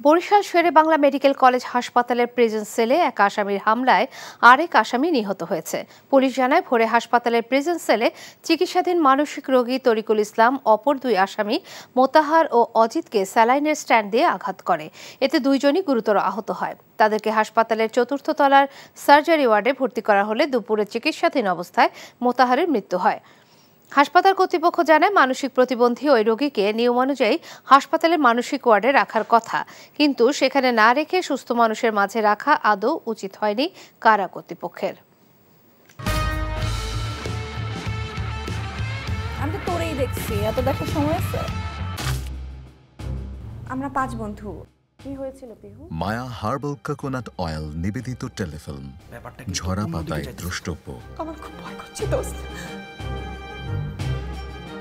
বরিশাল শেরে Bangla medical college হাসপাতালের prison সেলে এক আসামির হামলায় আরেক আসামি নিহত হয়েছে। পুলিশ জানায়, ভোরে হাসপাতালের প্রিজন সেলে চিকিৎসাধীন মানসিক রোগী তরিকুল ইসলাম অপর দুই আসামি মোতাহার ও অজিতকে স্যালাইনের স্ট্যান্ড দিয়ে আঘাত করে। এতে দুইজনই গুরুতর আহত হয়। তাদেরকে হাসপাতালের চতুর্থ তলার সার্জারি ওয়ার্ডে ভর্তি করা হলে দুপুরে চিকিৎসাধীন অবস্থায় মোতাহারের মৃত্যু হয়। হাসপাতাল কর্তৃপক্ষ জানায়, মানসিক প্রতিবন্ধী ওই রোগীকে নিয়ম অনুযায়ী হাসপাতালের মানসিক ওয়ার্ডে রাখার কথা, কিন্তু সেখানে না রেখে সুস্থ মানুষের মাঝে রাখা আদৌ উচিত হয়নি কারা কর্তৃপক্ষের। আমি তো তোরেই দেখছি, এত দেখার সময় আছে? আমরা 5 বন্ধু। কি হয়েছিল পিহু? মায়া হার্বাল কোকোনাট অয়েল নিবেদিত টেলিফিল্ম, ঝরা পাতায় দ্রষ্টব্য। আমার খুব ভয় করছে দোস্ত,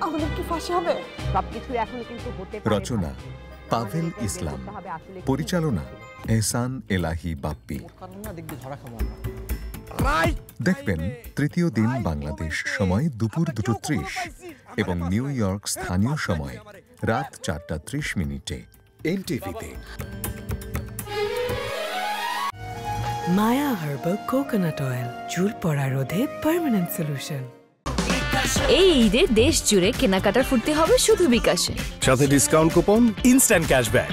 আমাদের কি ফাঁসি হবে? সবকিছু এখন কিন্তু হতে পারে। রচনা পাভেল ইসলাম, পরিচালনা এহসান এলাহি বাপ্পি। দেখবেন তৃতীয় দিন বাংলাদেশ সময় দুপুর 2:30 এবং নিউ ইয়র্ক স্থানীয় সময় রাত 4:30 এনটিভিতে। মায়া হার্বাল কোকোনাট অয়েল, চুল পড়া রোধে পার্মানেন্ট সলিউশন। এই ঈদে দেশ জুড়ে কেনাকাটার ফুর্তি হবে শুধু বিকাশে, সাথে ডিসকাউন্ট কুপন, ইনস্ট্যান্ট ক্যাশব্যাক।